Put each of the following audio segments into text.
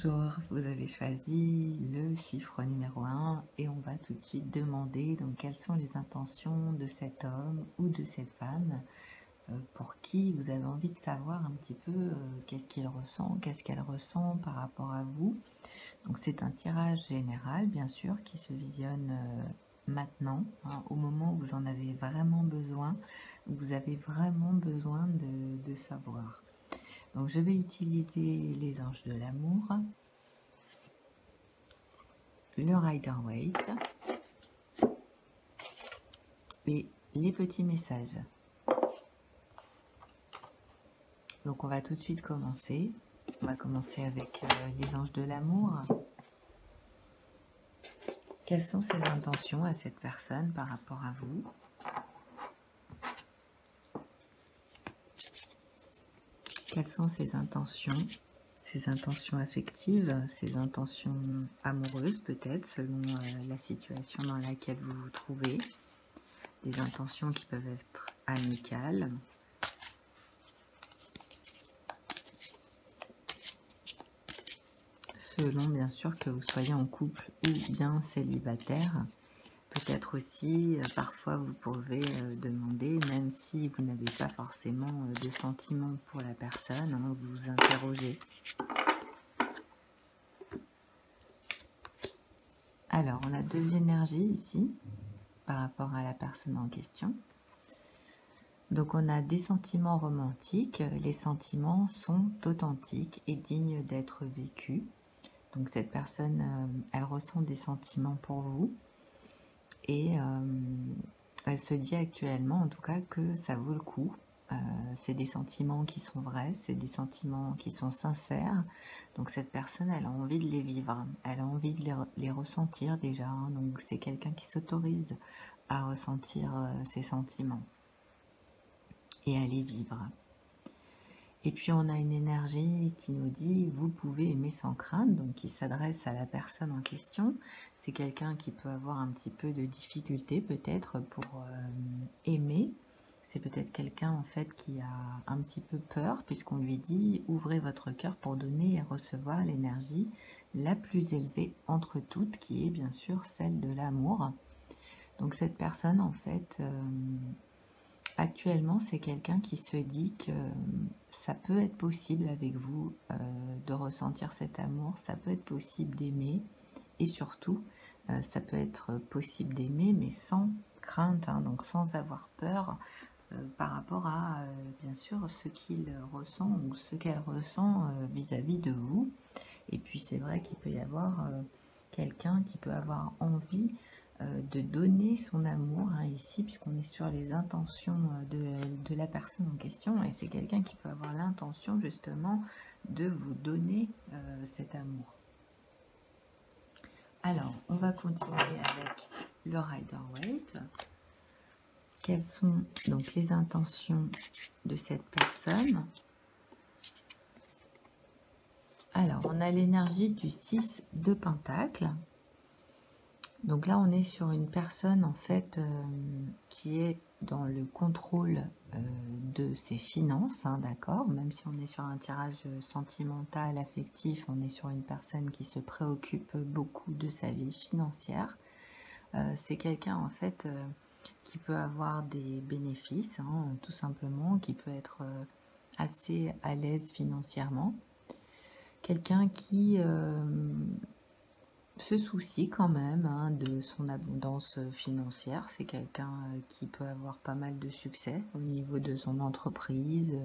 Bonjour, vous avez choisi le chiffre numéro 1 et on va tout de suite demander donc quelles sont les intentions de cet homme ou de cette femme pour qui vous avez envie de savoir un petit peu qu'est-ce qu'il ressent, qu'est-ce qu'elle ressent par rapport à vous. Donc c'est un tirage général bien sûr qui se visionne maintenant, hein, au moment où vous en avez vraiment besoin, où vous avez vraiment besoin de savoir. Donc je vais utiliser les anges de l'amour, le Rider-Waite et les petits messages. Donc on va tout de suite commencer. On va commencer avec les anges de l'amour. Quelles sont ses intentions à cette personne par rapport à vous? Quelles sont ses intentions affectives, ses intentions amoureuses peut-être, selon la situation dans laquelle vous vous trouvez. Des intentions qui peuvent être amicales, selon bien sûr que vous soyez en couple ou bien célibataire. Peut-être aussi, parfois vous pouvez demander, même si vous n'avez pas forcément de sentiments pour la personne, hein, vous vous interrogez. Alors, on a deux énergies ici, par rapport à la personne en question. Donc, on a des sentiments romantiques. Les sentiments sont authentiques et dignes d'être vécus. Donc, cette personne, elle ressent des sentiments pour vous. Et elle se dit actuellement, en tout cas, que ça vaut le coup. C'est des sentiments qui sont vrais, c'est des sentiments qui sont sincères. Donc cette personne, elle a envie de les vivre, elle a envie de les ressentir déjà. Hein. Donc c'est quelqu'un qui s'autorise à ressentir ses sentiments et à les vivre. Et puis on a une énergie qui nous dit vous pouvez aimer sans crainte, donc qui s'adresse à la personne en question. C'est quelqu'un qui peut avoir un petit peu de difficulté peut-être pour aimer. C'est peut-être quelqu'un en fait qui a un petit peu peur puisqu'on lui dit ouvrez votre cœur pour donner et recevoir l'énergie la plus élevée entre toutes, qui est bien sûr celle de l'amour. Donc cette personne en fait... actuellement, c'est quelqu'un qui se dit que ça peut être possible avec vous de ressentir cet amour, ça peut être possible d'aimer et surtout, ça peut être possible d'aimer mais sans crainte, hein, donc sans avoir peur par rapport à bien sûr ce qu'il ressent ou ce qu'elle ressent vis-à-vis de vous. Et puis c'est vrai qu'il peut y avoir quelqu'un qui peut avoir envie de donner son amour, hein, ici, puisqu'on est sur les intentions de la personne en question, et c'est quelqu'un qui peut avoir l'intention justement de vous donner cet amour. Alors, on va continuer avec le Rider-Waite. Quelles sont donc les intentions de cette personne? Alors, on a l'énergie du 6 de Pentacle. Donc là, on est sur une personne en fait qui est dans le contrôle de ses finances, hein, d'accord? Même si on est sur un tirage sentimental, affectif, on est sur une personne qui se préoccupe beaucoup de sa vie financière. C'est quelqu'un en fait qui peut avoir des bénéfices, hein, tout simplement, qui peut être assez à l'aise financièrement. Quelqu'un qui se soucie quand même, hein, de son abondance financière. C'est quelqu'un qui peut avoir pas mal de succès au niveau de son entreprise,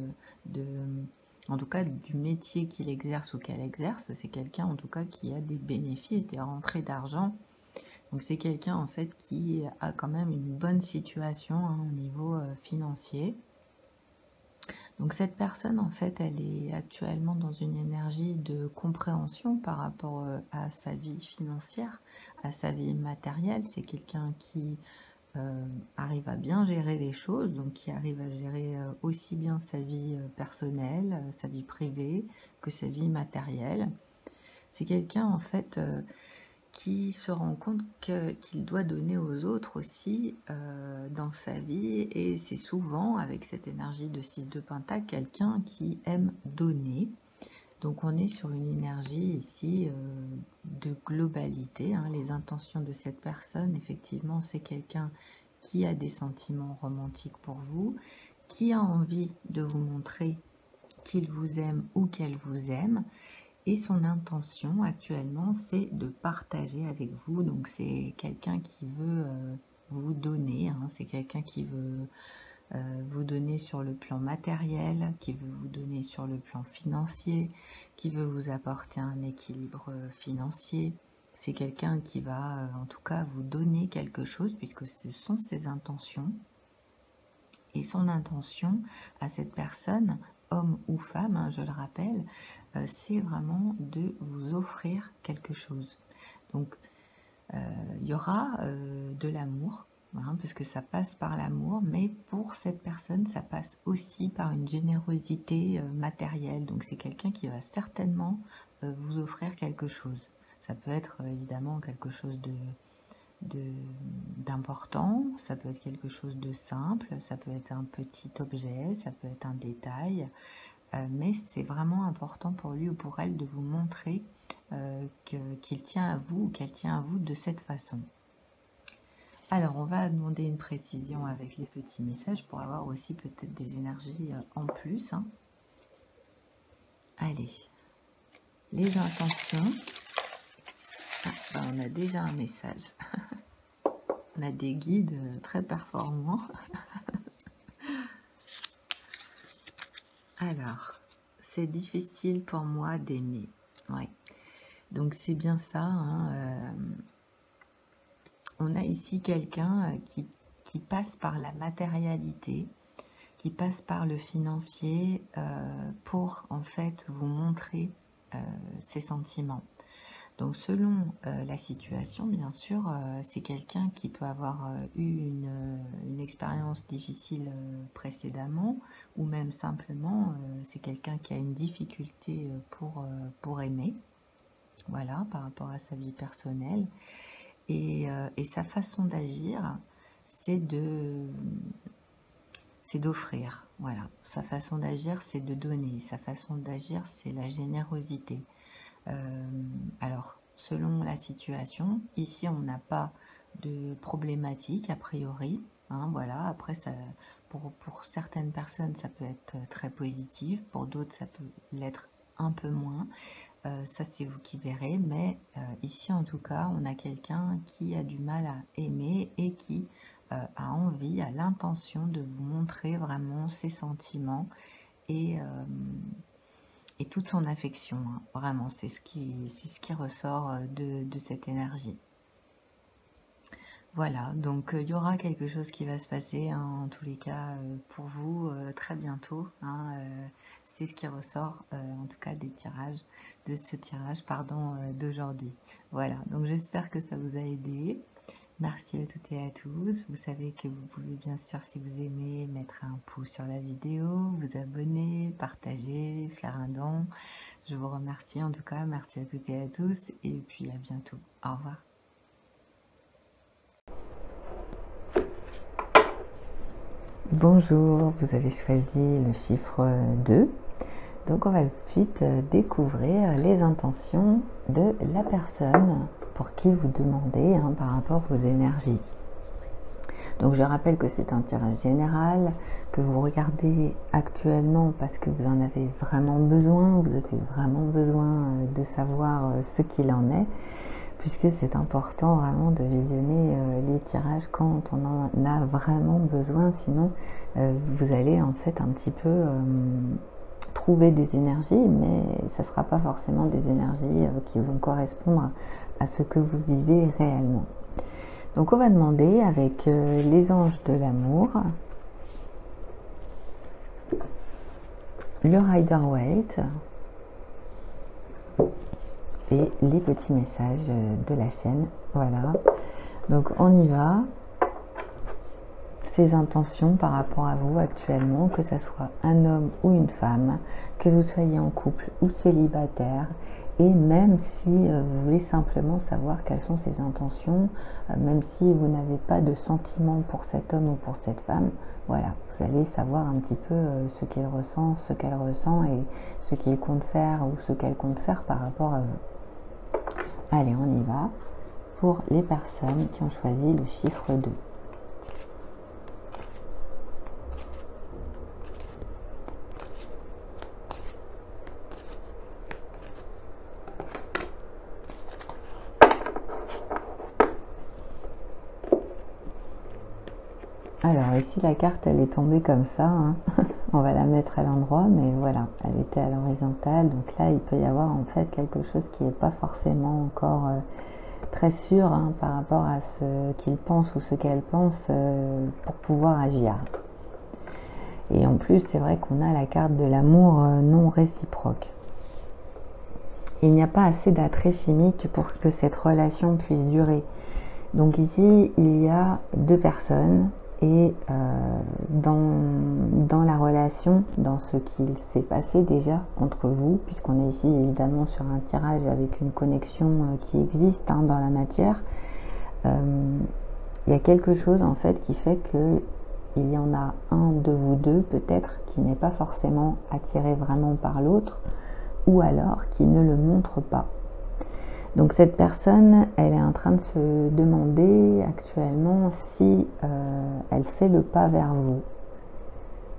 en tout cas du métier qu'il exerce ou qu'elle exerce. C'est quelqu'un en tout cas qui a des bénéfices, des rentrées d'argent. Donc c'est quelqu'un en fait qui a quand même une bonne situation, hein, au niveau financier. Donc cette personne, en fait, elle est actuellement dans une énergie de compréhension par rapport à sa vie financière, à sa vie matérielle. C'est quelqu'un qui arrive à bien gérer les choses, donc qui arrive à gérer aussi bien sa vie personnelle, sa vie privée, que sa vie matérielle. C'est quelqu'un, en fait, qui se rend compte qu'il doit donner aux autres aussi dans sa vie, et c'est souvent avec cette énergie de 6 de Pentacle quelqu'un qui aime donner, Donc on est sur une énergie ici de globalité, hein. Les intentions de cette personne, effectivement, c'est quelqu'un qui a des sentiments romantiques pour vous, qui a envie de vous montrer qu'il vous aime ou qu'elle vous aime. Et son intention actuellement, c'est de partager avec vous. Donc c'est quelqu'un qui veut vous donner, hein. C'est quelqu'un qui veut vous donner sur le plan matériel, qui veut vous donner sur le plan financier, qui veut vous apporter un équilibre financier. C'est quelqu'un qui va en tout cas vous donner quelque chose, puisque ce sont ses intentions. Et son intention à cette personne, homme ou femme, hein, je le rappelle, c'est vraiment de vous offrir quelque chose. Donc, il y aura de l'amour, hein, parce que ça passe par l'amour, mais pour cette personne, ça passe aussi par une générosité matérielle. Donc, c'est quelqu'un qui va certainement vous offrir quelque chose. Ça peut être évidemment quelque chose d'important, ça peut être quelque chose de simple, ça peut être un petit objet, ça peut être un détail, mais c'est vraiment important pour lui ou pour elle de vous montrer qu'il tient à vous ou qu'elle tient à vous de cette façon. Alors on va demander une précision avec les petits messages pour avoir aussi peut-être des énergies en plus, hein. Allez, les intentions. Ah, ben on a déjà un message. On a des guides très performants. Alors, c'est difficile pour moi d'aimer. Ouais. Donc c'est bien ça, hein. On a ici quelqu'un qui passe par la matérialité, qui passe par le financier pour en fait vous montrer ses sentiments. Donc selon la situation, bien sûr, c'est quelqu'un qui peut avoir eu une expérience difficile précédemment, ou même simplement, c'est quelqu'un qui a une difficulté pour aimer, voilà, par rapport à sa vie personnelle. Et sa façon d'agir, c'est d'offrir, voilà. Sa façon d'agir, c'est de donner. Sa façon d'agir, c'est la générosité. Alors, selon la situation, ici on n'a pas de problématique a priori, hein, voilà. Après, ça, pour certaines personnes, ça peut être très positif, pour d'autres, ça peut l'être un peu moins. Ça, c'est vous qui verrez, mais ici, en tout cas, on a quelqu'un qui a du mal à aimer et qui a envie, a l'intention de vous montrer vraiment ses sentiments et toute son affection, hein. Vraiment, c'est ce qui ressort de cette énergie. Voilà, donc il y aura quelque chose qui va se passer, hein, en tous les cas pour vous très bientôt, hein, c'est ce qui ressort en tout cas des tirages, de ce tirage pardon d'aujourd'hui. Voilà, donc j'espère que ça vous a aidé. Merci à toutes et à tous. Vous savez que vous pouvez bien sûr, si vous aimez, mettre un pouce sur la vidéo, vous abonner, partager, faire un don. Je vous remercie en tout cas. Merci à toutes et à tous. Et puis à bientôt. Au revoir. Bonjour, vous avez choisi le chiffre 2. Donc on va tout de suite découvrir les intentions de la personne pour qui vous demandez, hein, par rapport aux énergies. Donc je rappelle que c'est un tirage général, que vous regardez actuellement parce que vous en avez vraiment besoin, vous avez vraiment besoin de savoir ce qu'il en est, puisque c'est important vraiment de visionner les tirages quand on en a vraiment besoin, sinon vous allez en fait un petit peu trouver des énergies, mais ça ne sera pas forcément des énergies qui vont correspondre à ce que vous vivez réellement. Donc on va demander avec les anges de l'amour, le Rider-Waite et les petits messages de la chaîne. Voilà, donc on y va. Ses intentions par rapport à vous actuellement, que ce soit un homme ou une femme, que vous soyez en couple ou célibataire, et même si vous voulez simplement savoir quelles sont ses intentions, même si vous n'avez pas de sentiment pour cet homme ou pour cette femme, voilà, vous allez savoir un petit peu ce qu'il ressent, ce qu'elle ressent et ce qu'il compte faire ou ce qu'elle compte faire par rapport à vous. Allez, on y va pour les personnes qui ont choisi le chiffre 2. Alors ici la carte elle est tombée comme ça, hein. On va la mettre à l'endroit, mais voilà, elle était à l'horizontale, donc là il peut y avoir en fait quelque chose qui n'est pas forcément encore très sûr hein, par rapport à ce qu'il pense ou ce qu'elle pense pour pouvoir agir. Et en plus c'est vrai qu'on a la carte de l'amour non réciproque. Il n'y a pas assez d'attrait chimique pour que cette relation puisse durer. Donc ici il y a deux personnes. Et dans la relation, dans ce qu'il s'est passé déjà entre vous, puisqu'on est ici évidemment sur un tirage avec une connexion qui existe hein, dans la matière, il y a quelque chose en fait qui fait qu'il y en a un de vous deux peut-être qui n'est pas forcément attiré vraiment par l'autre, ou alors qui ne le montre pas. Donc cette personne, elle est en train de se demander actuellement si elle fait le pas vers vous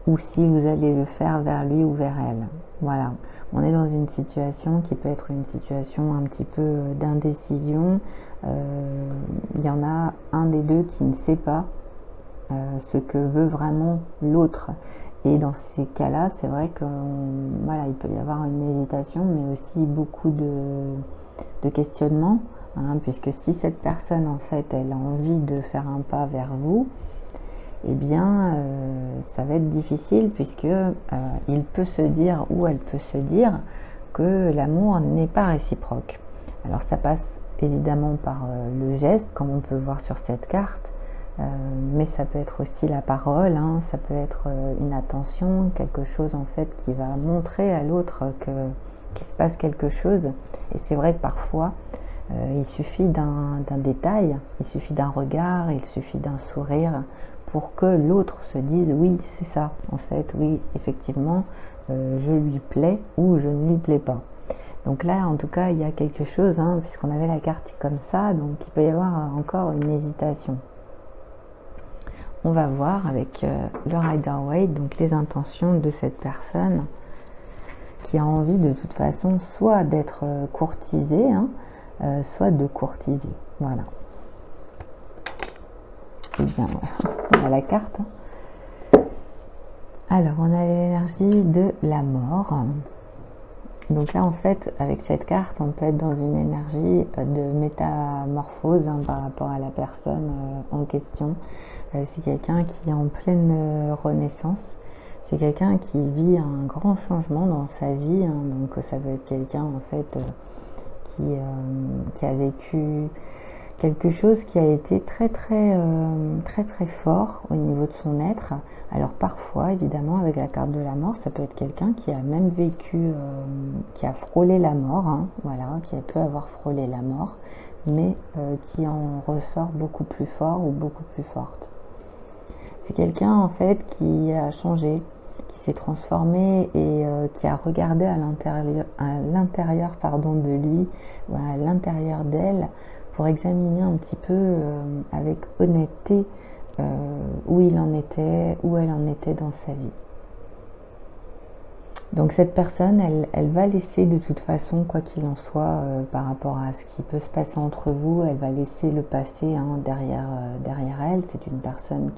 ou si vous allez le faire vers lui ou vers elle. Voilà, on est dans une situation qui peut être une situation un petit peu d'indécision. Il y en a un des deux qui ne sait pas ce que veut vraiment l'autre. Et dans ces cas-là, c'est vrai que voilà, il peut y avoir une hésitation, mais aussi beaucoup de questionnement, hein, puisque si cette personne en fait elle a envie de faire un pas vers vous, eh bien ça va être difficile puisque il peut se dire ou elle peut se dire que l'amour n'est pas réciproque. Alors ça passe évidemment par le geste comme on peut voir sur cette carte, mais ça peut être aussi la parole, hein, ça peut être une attention, quelque chose en fait qui va montrer à l'autre qu'il se passe quelque chose. Et c'est vrai que parfois il suffit d'un détail, il suffit d'un regard, il suffit d'un sourire pour que l'autre se dise oui c'est ça en fait, oui effectivement je lui plais ou je ne lui plais pas. Donc là en tout cas il y a quelque chose hein, puisqu'on avait la carte comme ça, donc il peut y avoir encore une hésitation. On va voir avec le Rider-Waite donc les intentions de cette personne qui a envie de toute façon soit d'être courtisée, hein, soit de courtiser. Voilà. Et bien, on a la carte. Alors, on a l'énergie de la mort. Donc là, en fait, avec cette carte, on peut être dans une énergie de métamorphose hein, par rapport à la personne en question. C'est quelqu'un qui est en pleine renaissance. C'est quelqu'un qui vit un grand changement dans sa vie, hein, donc ça peut être quelqu'un en fait qui a vécu quelque chose qui a été très fort au niveau de son être. Alors parfois évidemment avec la carte de la mort, ça peut être quelqu'un qui a même vécu, qui a frôlé la mort, hein, voilà, qui peut avoir frôlé la mort, mais qui en ressort beaucoup plus fort ou beaucoup plus forte. C'est quelqu'un en fait qui a changé, qui s'est transformé et qui a regardé à l'intérieur de lui ou à l'intérieur d'elle pour examiner un petit peu avec honnêteté où il en était, où elle en était dans sa vie. Donc cette personne, elle va laisser de toute façon, quoi qu'il en soit, par rapport à ce qui peut se passer entre vous, elle va laisser le passé hein, derrière elle. C'est une personne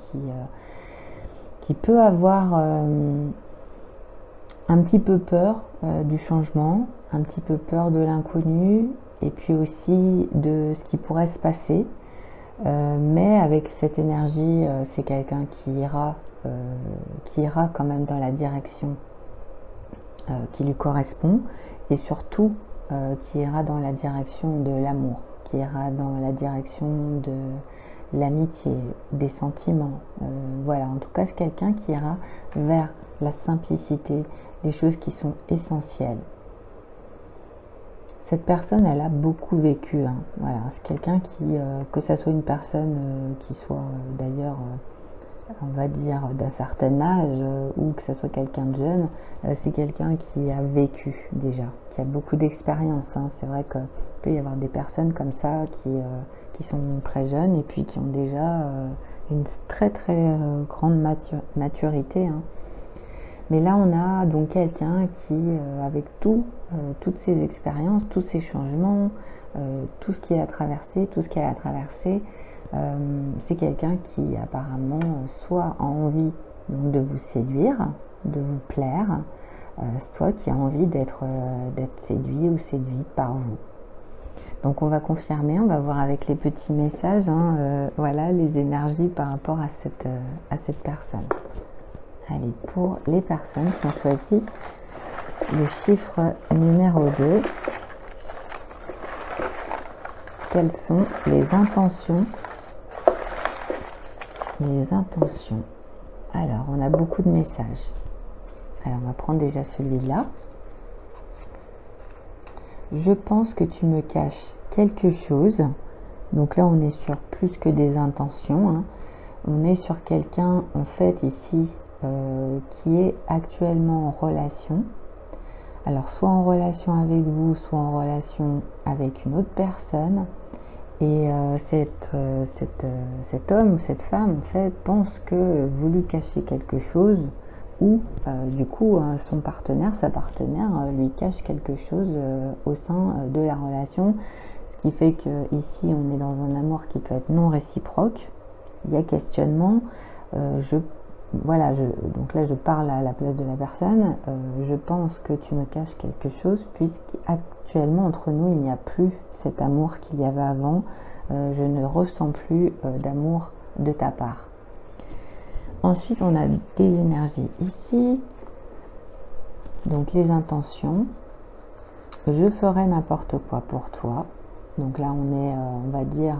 qui peut avoir un petit peu peur du changement, un petit peu peur de l'inconnu, et puis aussi de ce qui pourrait se passer. Mais avec cette énergie, c'est quelqu'un qui ira quand même dans la direction qui lui correspond, et surtout qui ira dans la direction de l'amour, qui ira dans la direction de l'amitié, des sentiments. Voilà, en tout cas c'est quelqu'un qui ira vers la simplicité, des choses qui sont essentielles. Cette personne, elle a beaucoup vécu, hein. Voilà, c'est quelqu'un qui, que ça soit une personne qui soit d'ailleurs, on va dire, d'un certain âge ou que ça soit quelqu'un de jeune, c'est quelqu'un qui a vécu déjà, qui a beaucoup d'expérience, hein. C'est vrai qu'il peut y avoir des personnes comme ça qui sont très jeunes et puis qui ont déjà une très très grande maturité, hein. Mais là, on a donc quelqu'un qui, avec toutes ces expériences, tous ces changements, tout ce qu'il a traversé, tout ce qu'elle a traversé, c'est quelqu'un qui apparemment soit a envie donc, de vous séduire, de vous plaire, soit qui a envie d'être séduit ou séduite par vous. Donc on va confirmer, on va voir avec les petits messages, hein, voilà les énergies par rapport à cette personne. Allez, pour les personnes qui ont choisi le chiffre numéro 2, quelles sont les intentions? Les intentions. Alors, on a beaucoup de messages. Alors, on va prendre déjà celui-là. Je pense que tu me caches quelque chose. Donc là, on est sur plus que des intentions, hein. On est sur quelqu'un, en fait, ici, qui est actuellement en relation. Alors, soit en relation avec vous, soit en relation avec une autre personne. Et cet homme ou cette femme, en fait, pense que vous lui cachez quelque chose ou, du coup, son partenaire, sa partenaire, lui cache quelque chose au sein de la relation. Ce qui fait que ici, on est dans un amour qui peut être non réciproque. Il y a questionnement. Donc là, je parle à la place de la personne. Je pense que tu me caches quelque chose, puisqu'actuellement, entre nous, il n'y a plus cet amour qu'il y avait avant. Je ne ressens plus d'amour de ta part. Ensuite, on a des énergies ici. Donc, les intentions. Je ferai n'importe quoi pour toi. Donc là, on est, on va dire,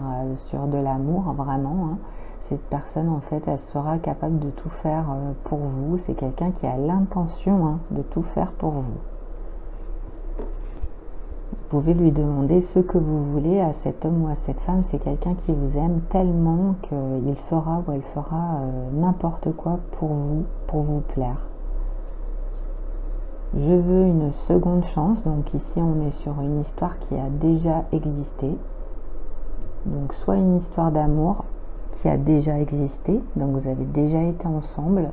sur de l'amour, vraiment, hein. Cette personne, en fait, elle sera capable de tout faire pour vous. C'est quelqu'un qui a l'intention, hein, de tout faire pour vous. Vous pouvez lui demander ce que vous voulez à cet homme ou à cette femme. C'est quelqu'un qui vous aime tellement qu'il fera ou elle fera n'importe quoi pour vous plaire. Je veux une seconde chance. Donc ici, on est sur une histoire qui a déjà existé. Donc soit une histoire d'amour qui a déjà existé, donc vous avez déjà été ensemble,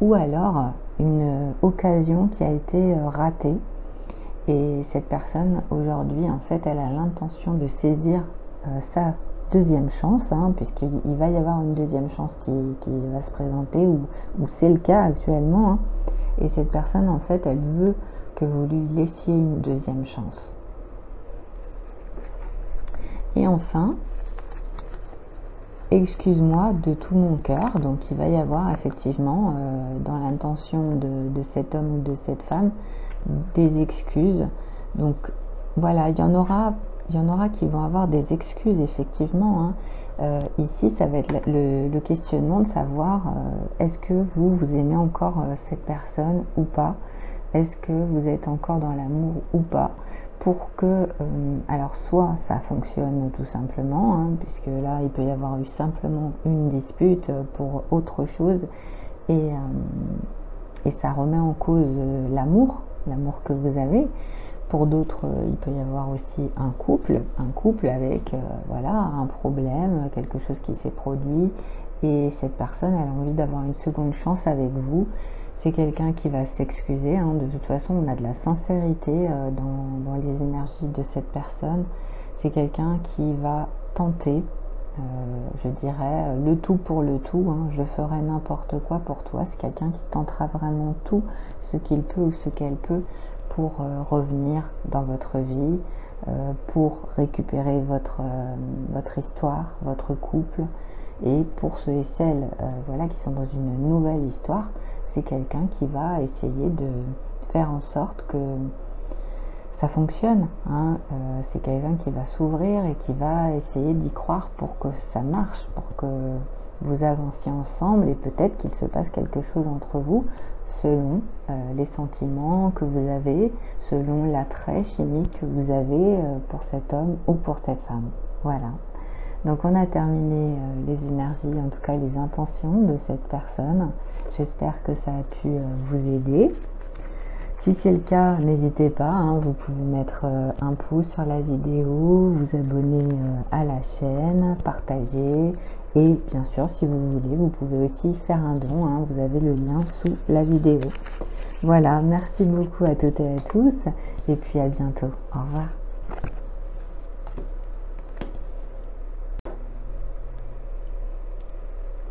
ou alors une occasion qui a été ratée. Et cette personne, aujourd'hui, en fait, elle a l'intention de saisir sa deuxième chance, hein, puisqu'il va y avoir une deuxième chance qui va se présenter, ou c'est le cas actuellement, hein. Et cette personne, en fait, elle veut que vous lui laissiez une deuxième chance. Et enfin, excuse-moi de tout mon cœur. Donc il va y avoir effectivement dans l'intention de cet homme ou de cette femme des excuses. Donc voilà, il y en aura qui vont avoir des excuses effectivement, hein. Ici ça va être le questionnement de savoir est-ce que vous aimez encore cette personne ou pas, est-ce que vous êtes encore dans l'amour ou pas, pour que, alors soit ça fonctionne tout simplement, hein, puisque là il peut y avoir eu simplement une dispute pour autre chose, et ça remet en cause l'amour que vous avez. Pour d'autres, il peut y avoir aussi un couple avec voilà, un problème, quelque chose qui s'est produit, et cette personne elle a envie d'avoir une seconde chance avec vous. C'est quelqu'un qui va s'excuser, hein. De toute façon, on a de la sincérité dans les énergies de cette personne. C'est quelqu'un qui va tenter, je dirais, le tout pour le tout, hein. Je ferai n'importe quoi pour toi. C'est quelqu'un qui tentera vraiment tout ce qu'il peut ou ce qu'elle peut pour revenir dans votre vie, pour récupérer votre histoire, votre couple. Et pour ceux et celles voilà, qui sont dans une nouvelle histoire, c'est quelqu'un qui va essayer de faire en sorte que ça fonctionne, hein. C'est quelqu'un qui va s'ouvrir et qui va essayer d'y croire pour que ça marche, pour que vous avanciez ensemble et peut-être qu'il se passe quelque chose entre vous selon les sentiments que vous avez, selon l'attrait chimique que vous avez pour cet homme ou pour cette femme. Voilà. Donc on a terminé les énergies, en tout cas les intentions de cette personne. J'espère que ça a pu vous aider. Si c'est le cas, n'hésitez pas, hein, vous pouvez mettre un pouce sur la vidéo, vous abonner à la chaîne, partager et bien sûr si vous voulez, vous pouvez aussi faire un don, hein, vous avez le lien sous la vidéo. Voilà, merci beaucoup à toutes et à tous et puis à bientôt. Au revoir.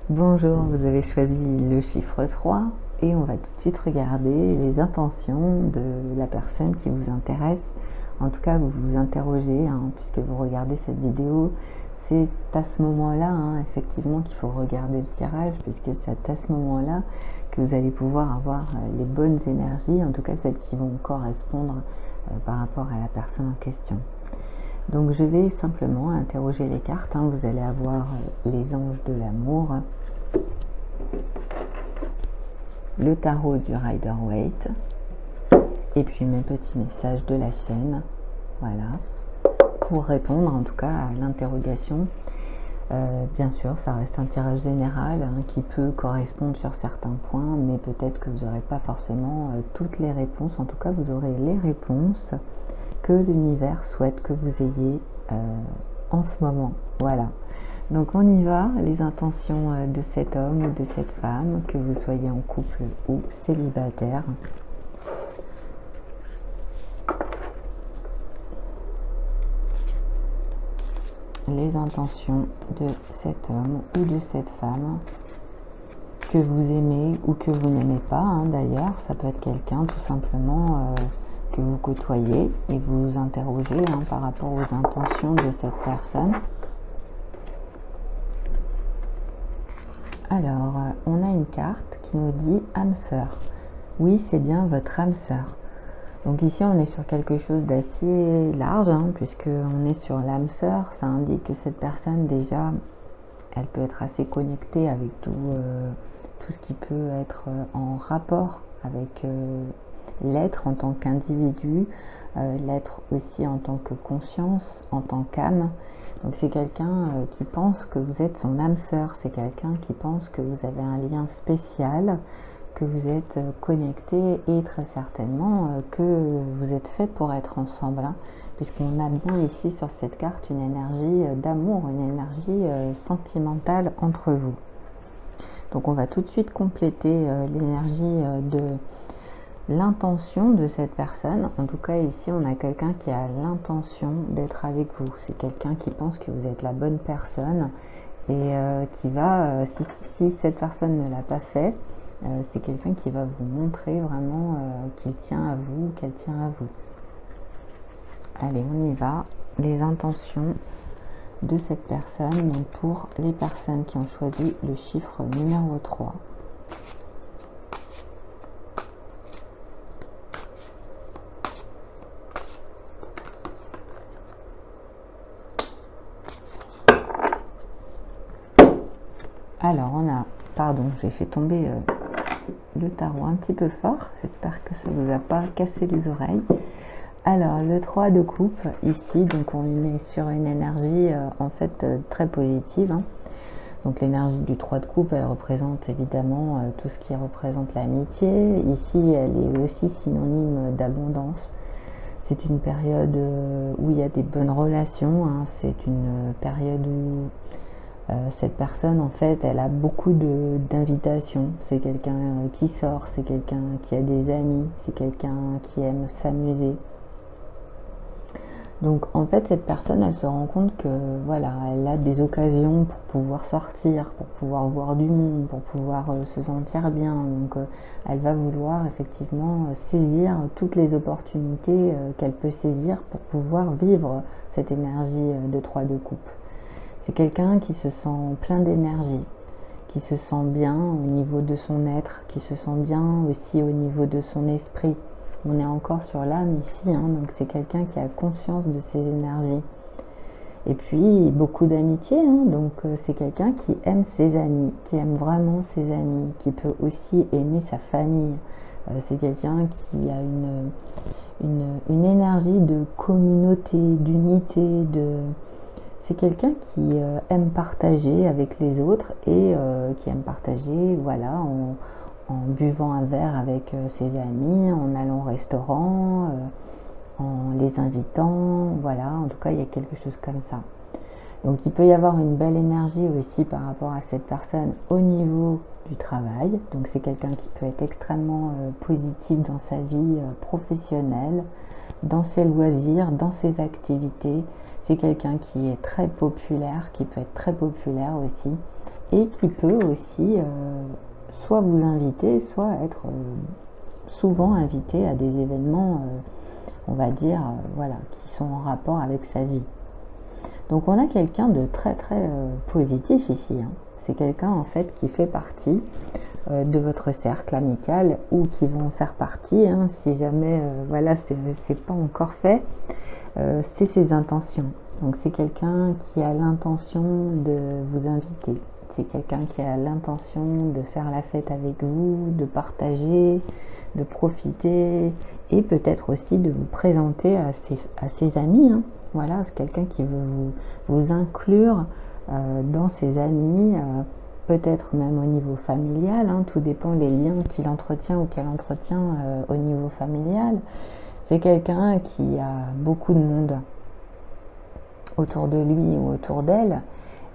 Bonjour, vous avez choisi le chiffre 3 et on va tout de suite regarder les intentions de la personne qui vous intéresse. En tout cas, vous vous interrogez, hein, puisque vous regardez cette vidéo, c'est à ce moment-là, hein, effectivement, qu'il faut regarder le tirage, puisque c'est à ce moment-là que vous allez pouvoir avoir les bonnes énergies, en tout cas celles qui vont correspondre par rapport à la personne en question. Donc je vais simplement interroger les cartes, hein. Vous allez avoir les anges de l'amour, le tarot du Rider-Waite et puis mes petits messages de la chaîne, voilà, pour répondre en tout cas à l'interrogation. Bien sûr, ça reste un tirage général, hein, qui peut correspondre sur certains points, mais peut-être que vous n'aurez pas forcément toutes les réponses. En tout cas, vous aurez les réponses que l'univers souhaite que vous ayez en ce moment. Voilà. Donc on y va, les intentions de cet homme ou de cette femme, que vous soyez en couple ou célibataire. Les intentions de cet homme ou de cette femme que vous aimez ou que vous n'aimez pas, hein, d'ailleurs, ça peut être quelqu'un tout simplement que vous côtoyez et vous vous interrogez, hein, par rapport aux intentions de cette personne. Alors, on a une carte qui nous dit âme sœur. Oui, c'est bien votre âme sœur. Donc ici, on est sur quelque chose d'assez large, hein, puisqu'on est sur l'âme sœur. Ça indique que cette personne, déjà, elle peut être assez connectée avec tout ce qui peut être en rapport avec l'être en tant qu'individu, l'être aussi en tant que conscience, en tant qu'âme. Donc c'est quelqu'un qui pense que vous êtes son âme sœur, c'est quelqu'un qui pense que vous avez un lien spécial, que vous êtes connecté et très certainement que vous êtes fait pour être ensemble, hein, puisqu'on a bien ici sur cette carte une énergie d'amour, une énergie sentimentale entre vous. Donc on va tout de suite compléter l'énergie de l'intention de cette personne. En tout cas ici on a quelqu'un qui a l'intention d'être avec vous, c'est quelqu'un qui pense que vous êtes la bonne personne et qui va, si cette personne ne l'a pas fait, c'est quelqu'un qui va vous montrer vraiment qu'il tient à vous, qu'elle tient à vous. Allez, on y va, les intentions de cette personne, donc pour les personnes qui ont choisi le chiffre numéro 3. Alors on a, pardon, j'ai fait tomber le tarot un petit peu fort, j'espère que ça ne vous a pas cassé les oreilles. Alors le 3 de coupe ici, donc on est sur une énergie en fait très positive, hein. Donc l'énergie du 3 de coupe, elle représente évidemment tout ce qui représente l'amitié. Ici elle est aussi synonyme d'abondance. C'est une période où il y a des bonnes relations, hein. C'est une période où cette personne, en fait, elle a beaucoup d'invitations. C'est quelqu'un qui sort, c'est quelqu'un qui a des amis, c'est quelqu'un qui aime s'amuser. Donc, en fait, cette personne, elle se rend compte que, voilà, elle a des occasions pour pouvoir sortir, pour pouvoir voir du monde, pour pouvoir se sentir bien. Donc, elle va vouloir effectivement saisir toutes les opportunités qu'elle peut saisir pour pouvoir vivre cette énergie de 3 de coupe. C'est quelqu'un qui se sent plein d'énergie, qui se sent bien au niveau de son être, qui se sent bien aussi au niveau de son esprit. On est encore sur l'âme ici, hein, donc c'est quelqu'un qui a conscience de ses énergies. Et puis beaucoup d'amitié, hein, donc c'est quelqu'un qui aime ses amis, qui aime vraiment ses amis, qui peut aussi aimer sa famille. C'est quelqu'un qui a une énergie de communauté, d'unité, c'est quelqu'un qui aime partager avec les autres et qui aime partager, voilà, en buvant un verre avec ses amis, en allant au restaurant, en les invitant, voilà, en tout cas il y a quelque chose comme ça. Donc il peut y avoir une belle énergie aussi par rapport à cette personne au niveau du travail. Donc c'est quelqu'un qui peut être extrêmement positif dans sa vie professionnelle, dans ses loisirs, dans ses activités. C'est quelqu'un qui est très populaire, qui peut être très populaire aussi, et qui peut aussi soit vous inviter, soit être souvent invité à des événements, on va dire, voilà, qui sont en rapport avec sa vie. Donc on a quelqu'un de très très positif ici, hein. C'est quelqu'un en fait qui fait partie de votre cercle amical ou qui vont faire partie, hein, si jamais voilà, c'est pas encore fait, c'est ses intentions. Donc c'est quelqu'un qui a l'intention de vous inviter, c'est quelqu'un qui a l'intention de faire la fête avec vous, de partager, de profiter et peut-être aussi de vous présenter à ses amis, hein. Voilà, c'est quelqu'un qui veut vous inclure dans ses amis, peut-être même au niveau familial, hein, tout dépend des liens qu'il entretient ou qu'elle entretient au niveau familial. C'est quelqu'un qui a beaucoup de monde autour de lui ou autour d'elle,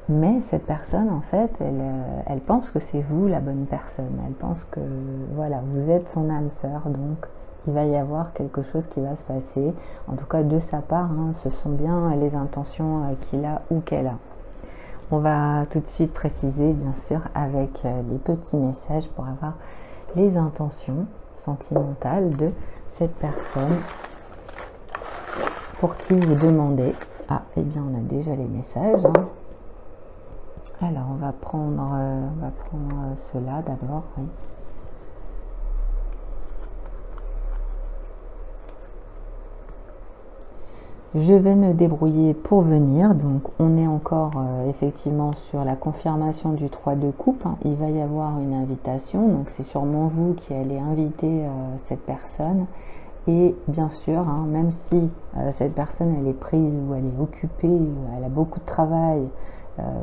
mais cette personne, en fait, elle pense que c'est vous la bonne personne. Elle pense que, voilà, vous êtes son âme sœur, donc il va y avoir quelque chose qui va se passer. En tout cas, de sa part, hein, ce sont bien les intentions qu'il a ou qu'elle a. On va tout de suite préciser, bien sûr, avec les petits messages pour avoir les intentions sentimentales de cette personne pour qui vous demandez. Ah, eh bien, on a déjà les messages, hein. Alors, on va prendre cela d'abord, oui. Je vais me débrouiller pour venir. Donc on est encore effectivement sur la confirmation du 3 de coupe, hein. Il va y avoir une invitation, donc c'est sûrement vous qui allez inviter cette personne. Et bien sûr, hein, même si cette personne elle est prise ou elle est occupée, elle a beaucoup de travail,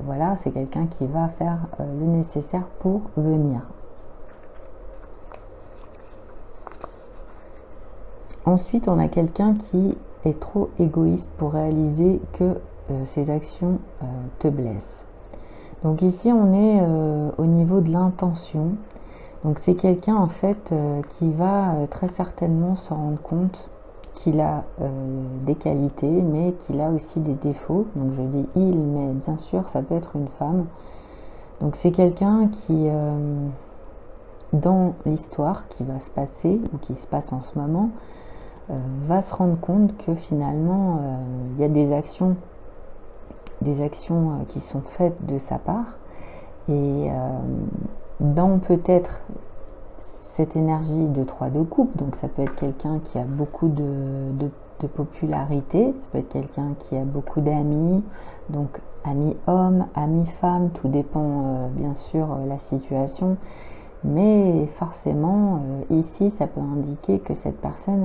voilà, c'est quelqu'un qui va faire le nécessaire pour venir. Ensuite, on a quelqu'un qui est trop égoïste pour réaliser que ses actions te blessent. Donc ici, on est au niveau de l'intention. Donc c'est quelqu'un en fait qui va très certainement se rendre compte qu'il a des qualités, mais qu'il a aussi des défauts. Donc je dis il, mais bien sûr, ça peut être une femme. Donc c'est quelqu'un qui, dans l'histoire qui va se passer ou qui se passe en ce moment, va se rendre compte que finalement il y a des actions qui sont faites de sa part et dans peut-être cette énergie de 3 de coupe, donc ça peut être quelqu'un qui a beaucoup de popularité, ça peut être quelqu'un qui a beaucoup d'amis, donc amis hommes, amis femmes, tout dépend bien sûr la situation. Mais forcément, ici, ça peut indiquer que cette personne,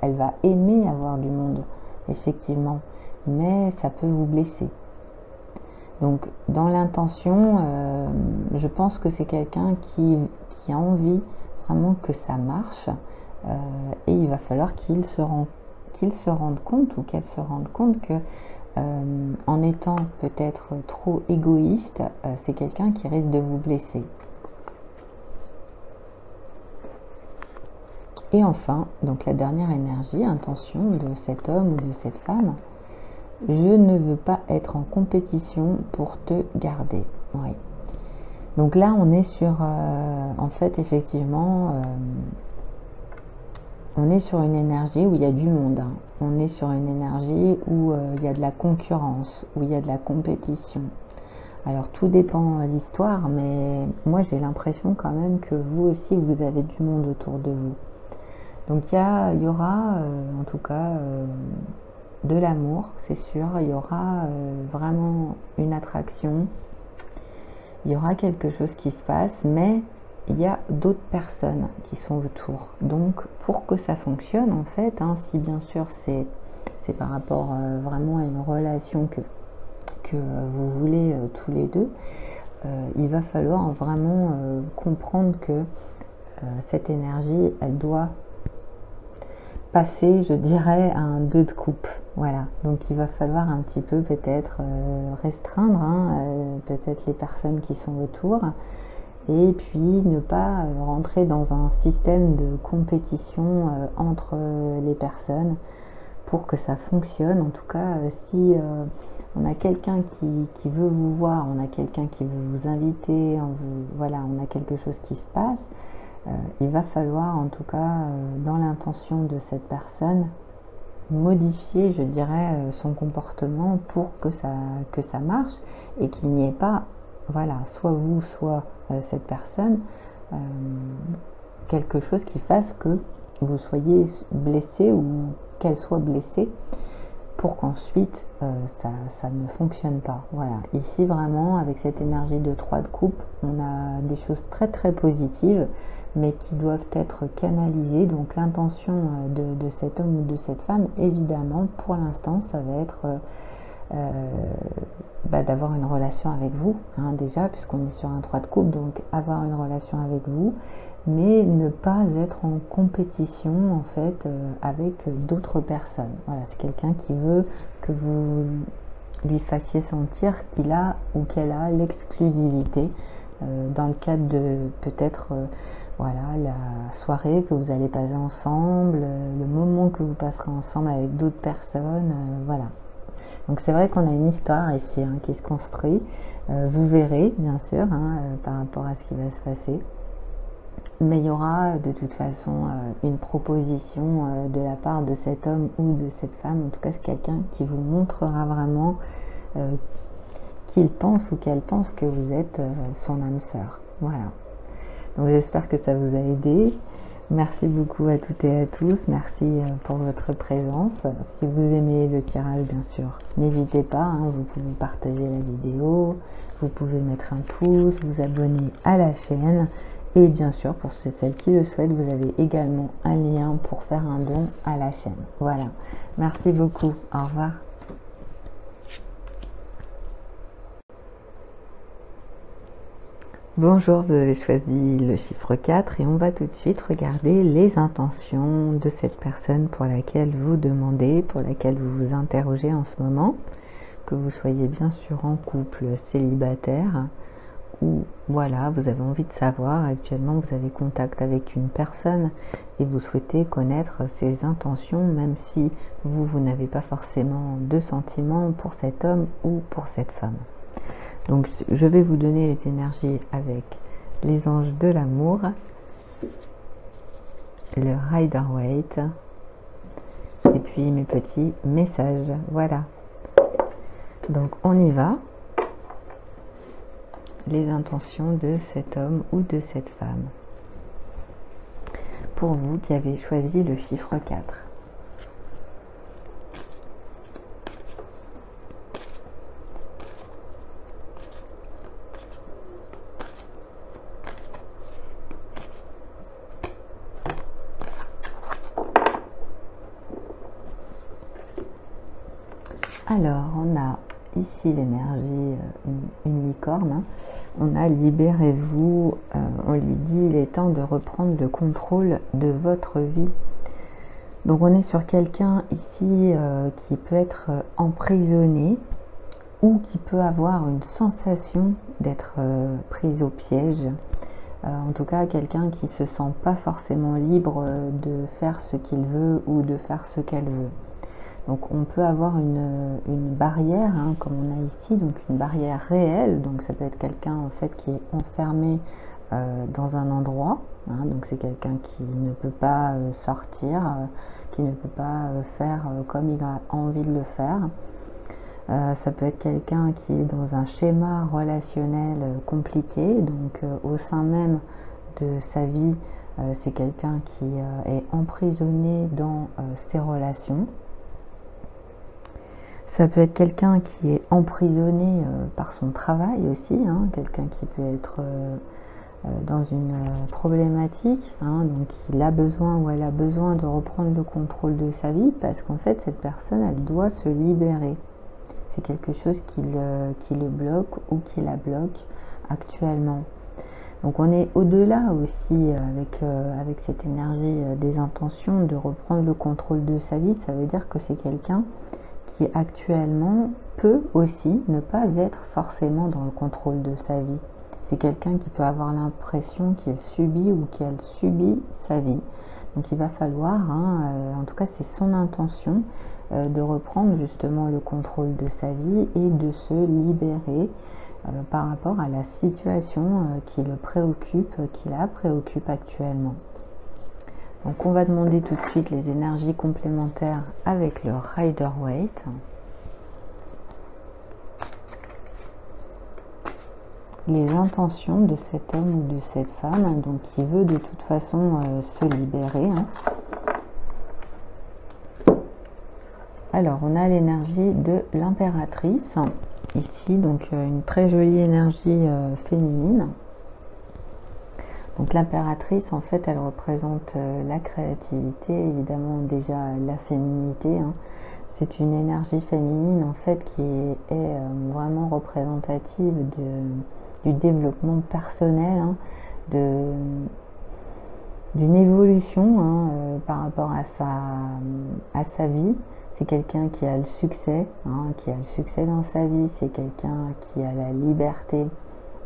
elle va aimer avoir du monde, effectivement, mais ça peut vous blesser. Donc, dans l'intention, je pense que c'est quelqu'un qui a envie vraiment que ça marche, et il va falloir qu'il se rende compte ou qu'elle se rende compte que, en étant peut-être trop égoïste, c'est quelqu'un qui risque de vous blesser. Et enfin, donc la dernière énergie, intention de cet homme ou de cette femme, je ne veux pas être en compétition pour te garder. Oui. Donc là, on est sur, en fait, effectivement, on est sur une énergie où il y a du monde, hein. On est sur une énergie où il y a de la concurrence, où il y a de la compétition. Alors tout dépend de l'histoire, mais moi j'ai l'impression quand même que vous aussi, vous avez du monde autour de vous. Donc il y aura en tout cas de l'amour, c'est sûr. Il y aura vraiment une attraction, il y aura quelque chose qui se passe, mais il y a d'autres personnes qui sont autour. Donc pour que ça fonctionne en fait, hein, si bien sûr c'est par rapport vraiment à une relation que vous voulez tous les deux, il va falloir vraiment comprendre que cette énergie, elle doit passer, je dirais, à un 2 de coupe. Voilà, donc il va falloir un petit peu peut-être restreindre, hein, peut-être les personnes qui sont autour, et puis ne pas rentrer dans un système de compétition entre les personnes pour que ça fonctionne. En tout cas, si on a quelqu'un qui veut vous voir, on a quelqu'un qui veut vous inviter, voilà, on a quelque chose qui se passe, il va falloir en tout cas, dans l'intention de cette personne, modifier, je dirais, son comportement pour que ça marche et qu'il n'y ait pas, voilà, soit vous, soit cette personne, quelque chose qui fasse que vous soyez blessé ou qu'elle soit blessée pour qu'ensuite ça ne fonctionne pas. Voilà, ici vraiment avec cette énergie de 3 de coupe, on a des choses très très positives mais qui doivent être canalisées. Donc l'intention de cet homme ou de cette femme, évidemment, pour l'instant, ça va être d'avoir une relation avec vous, hein, déjà, puisqu'on est sur un 3 de coupe, donc avoir une relation avec vous, mais ne pas être en compétition, en fait, avec d'autres personnes. Voilà, c'est quelqu'un qui veut que vous lui fassiez sentir qu'il a ou qu'elle a l'exclusivité dans le cadre de peut-être voilà, la soirée que vous allez passer ensemble, le moment que vous passerez ensemble avec d'autres personnes, voilà. Donc c'est vrai qu'on a une histoire ici hein, qui se construit, vous verrez bien sûr hein, par rapport à ce qui va se passer, mais il y aura de toute façon une proposition de la part de cet homme ou de cette femme, en tout cas c'est quelqu'un qui vous montrera vraiment qu'il pense ou qu'elle pense que vous êtes son âme sœur, voilà. Donc j'espère que ça vous a aidé. Merci beaucoup à toutes et à tous. Merci pour votre présence. Si vous aimez le tirage, bien sûr, n'hésitez pas. Hein, vous pouvez partager la vidéo. Vous pouvez mettre un pouce, vous abonner à la chaîne. Et bien sûr, pour celles qui le souhaitent, vous avez également un lien pour faire un don à la chaîne. Voilà. Merci beaucoup. Au revoir. Bonjour, vous avez choisi le chiffre 4 et on va tout de suite regarder les intentions de cette personne pour laquelle vous demandez, pour laquelle vous vous interrogez en ce moment, que vous soyez bien sûr en couple, célibataire, ou voilà, vous avez envie de savoir, actuellement vous avez contact avec une personne et vous souhaitez connaître ses intentions, même si vous n'avez pas forcément de sentiments pour cet homme ou pour cette femme. Donc je vais vous donner les énergies avec les anges de l'amour, le Rider-Waite et puis mes petits messages. Voilà. Donc on y va. Les intentions de cet homme ou de cette femme. Pour vous qui avez choisi le chiffre 4. Alors, on a ici l'énergie, une licorne. Hein. On a libérez-vous, on lui dit il est temps de reprendre le contrôle de votre vie. Donc on est sur quelqu'un ici qui peut être emprisonné ou qui peut avoir une sensation d'être prise au piège. En tout cas, quelqu'un qui se sent pas forcément libre de faire ce qu'il veut ou de faire ce qu'elle veut. Donc on peut avoir une barrière, hein, comme on a ici, donc une barrière réelle. Donc ça peut être quelqu'un en fait qui est enfermé dans un endroit. Hein, donc c'est quelqu'un qui ne peut pas sortir, qui ne peut pas faire comme il a envie de le faire. Ça peut être quelqu'un qui est dans un schéma relationnel compliqué. Donc au sein même de sa vie, c'est quelqu'un qui est emprisonné dans ses relations. Ça peut être quelqu'un qui est emprisonné par son travail aussi, hein, quelqu'un qui peut être dans une problématique, hein, donc il a besoin ou elle a besoin de reprendre le contrôle de sa vie parce qu'en fait cette personne elle doit se libérer. C'est quelque chose qui le bloque ou qui la bloque actuellement. Donc on est au-delà aussi avec cette énergie des intentions de reprendre le contrôle de sa vie. Ça veut dire que c'est quelqu'un qui actuellement peut aussi ne pas être forcément dans le contrôle de sa vie. C'est quelqu'un qui peut avoir l'impression qu'il subit ou qu'elle subit sa vie. Donc il va falloir, hein, en tout cas c'est son intention, de reprendre justement le contrôle de sa vie et de se libérer par rapport à la situation qui le préoccupe, qui la préoccupe actuellement. Donc on va demander tout de suite les énergies complémentaires avec le Rider-Waite. Les intentions de cet homme ou de cette femme, donc qui veut de toute façon se libérer. Hein. Alors on a l'énergie de l'impératrice, ici donc une très jolie énergie féminine. Donc l'impératrice en fait elle représente la créativité, évidemment déjà la féminité. Hein. C'est une énergie féminine en fait qui est vraiment représentative du développement personnel, hein, d'une évolution hein, par rapport à sa vie. C'est quelqu'un qui a le succès, hein, qui a le succès dans sa vie. C'est quelqu'un qui a la liberté,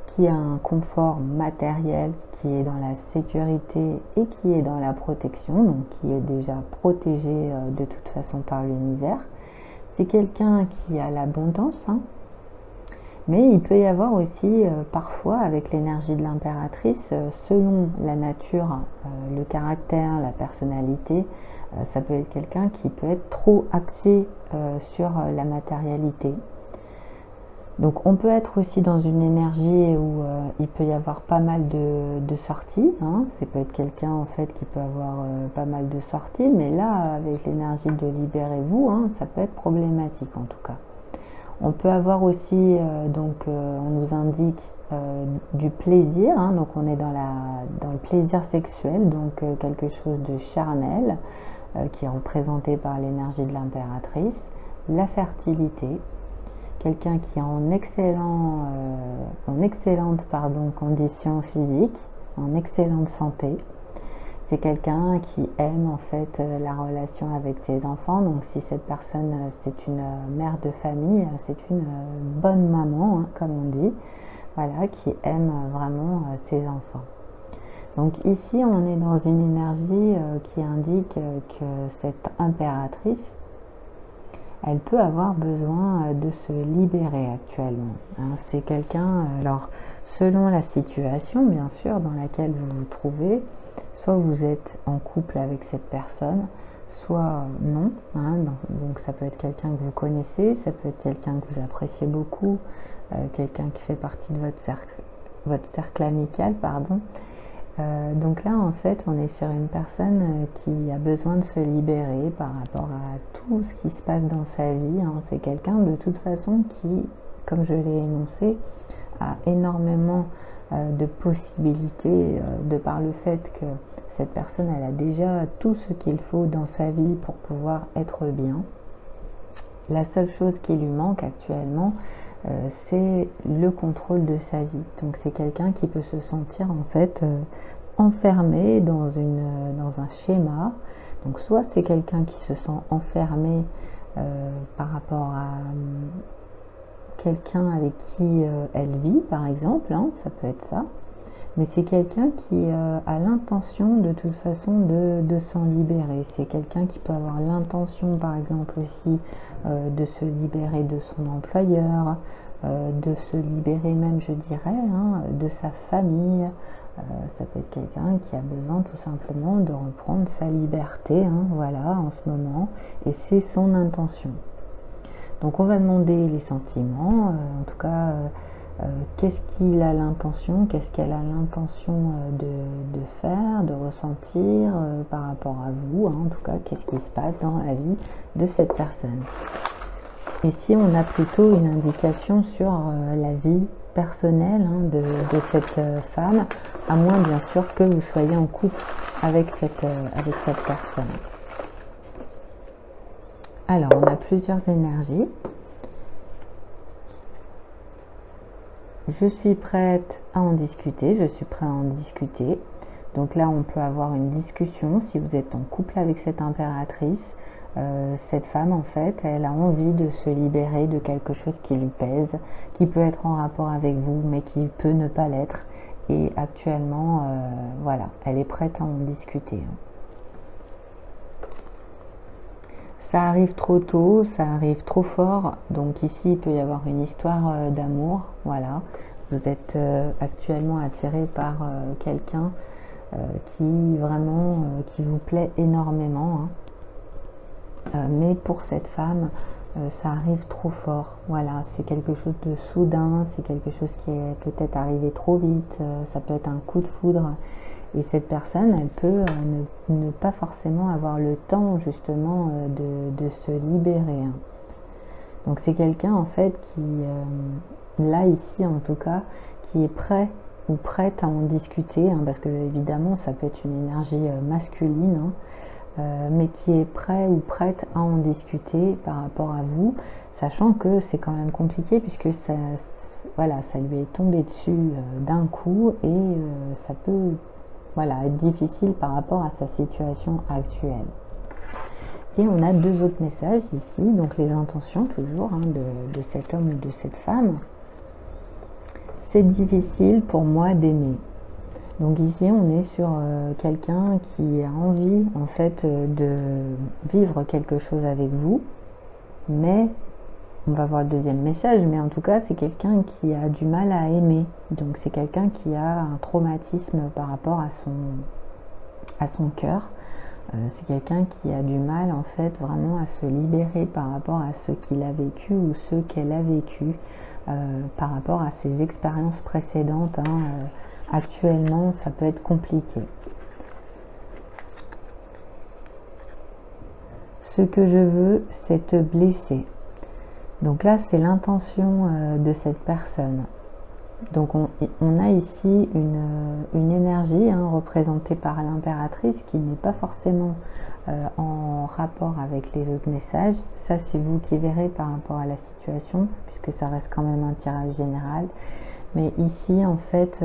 qui a un confort matériel, qui est dans la sécurité et qui est dans la protection, donc qui est déjà protégé de toute façon par l'univers. C'est quelqu'un qui a l'abondance, hein, mais il peut y avoir aussi parfois avec l'énergie de l'impératrice, selon la nature, le caractère, la personnalité, ça peut être quelqu'un qui peut être trop axé sur la matérialité. Donc on peut être aussi dans une énergie où il peut y avoir pas mal de sorties, hein. Ça peut être quelqu'un en fait qui peut avoir pas mal de sorties, mais là avec l'énergie de libérez-vous, hein, ça peut être problématique en tout cas. On peut avoir aussi, on nous indique du plaisir, hein, donc on est dans le plaisir sexuel, donc quelque chose de charnel qui est représenté par l'énergie de l'impératrice, la fertilité, quelqu'un qui est en excellente condition physique, en excellente santé. C'est quelqu'un qui aime en fait la relation avec ses enfants. Donc si cette personne c'est une mère de famille, c'est une bonne maman, hein, comme on dit, voilà, qui aime vraiment ses enfants. Donc ici on est dans une énergie qui indique que cette impératrice, elle peut avoir besoin de se libérer actuellement. Hein. C'est quelqu'un, alors selon la situation bien sûr dans laquelle vous vous trouvez, soit vous êtes en couple avec cette personne, soit non. Hein, donc ça peut être quelqu'un que vous connaissez, ça peut être quelqu'un que vous appréciez beaucoup, quelqu'un qui fait partie de votre cercle amical, pardon. Donc là en fait on est sur une personne qui a besoin de se libérer par rapport à tout ce qui se passe dans sa vie. Hein. C'est quelqu'un de toute façon qui, comme je l'ai énoncé, a énormément de possibilités de par le fait que cette personne elle a déjà tout ce qu'il faut dans sa vie pour pouvoir être bien. La seule chose qui lui manque actuellement c'est le contrôle de sa vie. Donc c'est quelqu'un qui peut se sentir en fait enfermé dans un schéma. Donc soit c'est quelqu'un qui se sent enfermé par rapport à quelqu'un avec qui elle vit par exemple, hein, ça peut être ça. Mais c'est quelqu'un qui a l'intention de toute façon de s'en libérer. C'est quelqu'un qui peut avoir l'intention par exemple aussi de se libérer de son employeur, de se libérer même je dirais hein, de sa famille. Ça peut être quelqu'un qui a besoin tout simplement de reprendre sa liberté, hein, voilà, en ce moment. Et c'est son intention. Donc on va demander les sentiments, en tout cas... qu'est-ce qu'il a l'intention, qu'est-ce qu'elle a l'intention de faire, de ressentir par rapport à vous, hein, en tout cas, qu'est-ce qui se passe dans la vie de cette personne. Ici, on a plutôt une indication sur la vie personnelle de cette femme, à moins bien sûr que vous soyez en couple avec cette personne. Alors, on a plusieurs énergies. Je suis prête à en discuter, je suis prêt à en discuter. Donc là, on peut avoir une discussion si vous êtes en couple avec cette impératrice. Cette femme, en fait, elle a envie de se libérer de quelque chose qui lui pèse, qui peut être en rapport avec vous, mais qui peut ne pas l'être. Et actuellement, voilà, elle est prête à en discuter. Ça arrive trop tôt, ça arrive trop fort. Donc ici, il peut y avoir une histoire d'amour. Voilà, vous êtes actuellement attiré par quelqu'un qui vraiment, qui vous plaît énormément. Mais pour cette femme, ça arrive trop fort. Voilà, c'est quelque chose de soudain, c'est quelque chose qui est peut-être arrivé trop vite, ça peut être un coup de foudre. Et cette personne, elle peut ne pas forcément avoir le temps justement de se libérer. Donc c'est quelqu'un en fait qui, là ici en tout cas, qui est prêt ou prête à en discuter, parce que évidemment ça peut être une énergie masculine, mais qui est prêt ou prête à en discuter par rapport à vous, sachant que c'est quand même compliqué puisque ça, voilà, ça lui est tombé dessus d'un coup et ça peut, voilà, être difficile par rapport à sa situation actuelle. Et on a deux autres messages ici, donc les intentions toujours de cet homme ou de cette femme. C'est difficile pour moi d'aimer. Donc ici, on est sur quelqu'un qui a envie en fait de vivre quelque chose avec vous, mais on va voir le deuxième message, mais en tout cas, c'est quelqu'un qui a du mal à aimer. Donc c'est quelqu'un qui a un traumatisme par rapport à son cœur. C'est quelqu'un qui a du mal en fait vraiment à se libérer par rapport à ce qu'il a vécu ou ce qu'elle a vécu par rapport à ses expériences précédentes. Actuellement, ça peut être compliqué. Ce que je veux, c'est te blesser. Donc là, c'est l'intention de cette personne. Donc on a ici une énergie représentée par l'impératrice qui n'est pas forcément en rapport avec les autres messages. Ça, c'est vous qui verrez par rapport à la situation, puisque ça reste quand même un tirage général. Mais ici, en fait,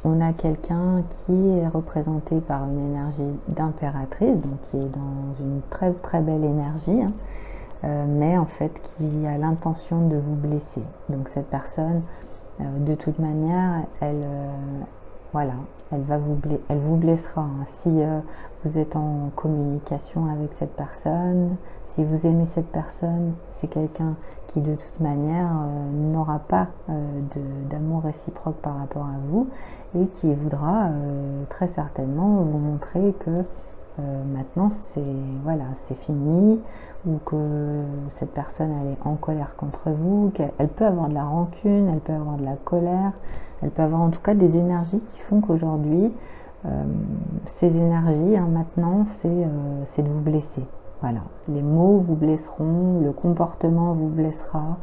on a quelqu'un qui est représenté par une énergie d'impératrice, donc qui est dans une très très belle énergie, mais en fait qui a l'intention de vous blesser. Donc cette personne, de toute manière, elle vous blessera. Si vous êtes en communication avec cette personne, si vous aimez cette personne, c'est quelqu'un qui de toute manière n'aura pas d'amour réciproque par rapport à vous et qui voudra très certainement vous montrer que maintenant c'est fini, ou que cette personne elle est en colère contre vous, qu'elle peut avoir de la rancune, elle peut avoir de la colère, elle peut avoir en tout cas des énergies qui font qu'aujourd'hui ces énergies maintenant c'est de vous blesser. Voilà, les mots vous blesseront, le comportement vous blessera,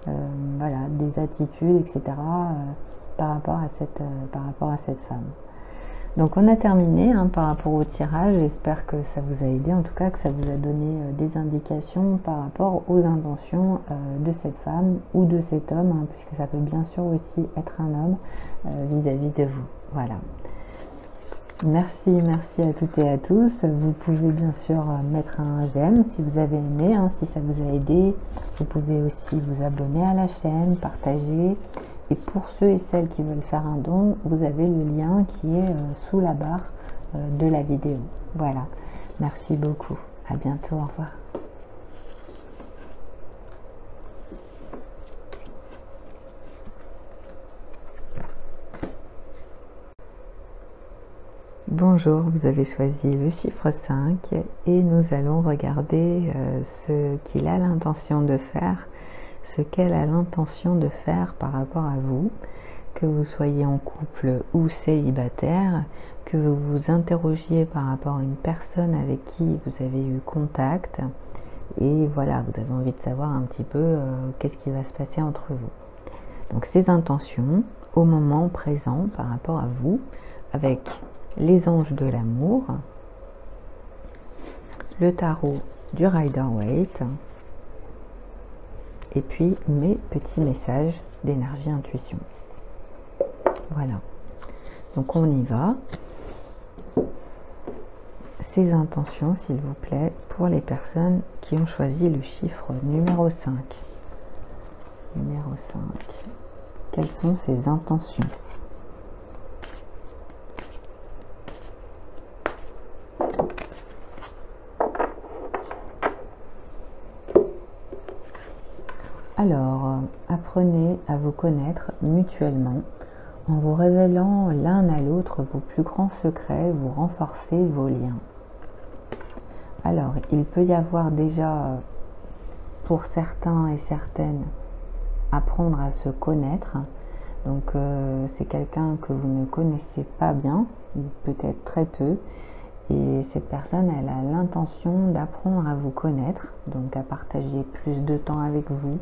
voilà, des attitudes, etc. Par rapport à cette femme. Donc on a terminé par rapport au tirage. J'espère que ça vous a aidé, en tout cas que ça vous a donné des indications par rapport aux intentions de cette femme ou de cet homme, puisque ça peut bien sûr aussi être un homme vis-à-vis de vous. Voilà. Merci à toutes et à tous. Vous pouvez bien sûr mettre un j'aime si vous avez aimé, si ça vous a aidé. Vous pouvez aussi vous abonner à la chaîne, partager. Et pour ceux et celles qui veulent faire un don, vous avez le lien qui est sous la barre de la vidéo. Voilà. Merci beaucoup. À bientôt. Au revoir. Bonjour, vous avez choisi le chiffre 5 et nous allons regarder ce qu'il a l'intention de faire, ce qu'elle a l'intention de faire par rapport à vous, que vous soyez en couple ou célibataire, que vous vous interrogiez par rapport à une personne avec qui vous avez eu contact, et voilà, vous avez envie de savoir un petit peu qu'est-ce qui va se passer entre vous. Donc ces intentions au moment présent par rapport à vous, avec les anges de l'amour, le tarot du Rider-Waite, et puis mes petits messages d'énergie intuition. Voilà, donc on y va. Ces intentions, s'il vous plaît, pour les personnes qui ont choisi le chiffre numéro 5. Numéro 5. Quelles sont ces intentions? Alors, apprenez à vous connaître mutuellement en vous révélant l'un à l'autre vos plus grands secrets, vous renforcez vos liens. Alors, il peut y avoir déjà, pour certains et certaines, apprendre à se connaître. Donc, c'est quelqu'un que vous ne connaissez pas bien, ou peut-être très peu. Et cette personne, elle a l'intention d'apprendre à vous connaître, donc à partager plus de temps avec vous,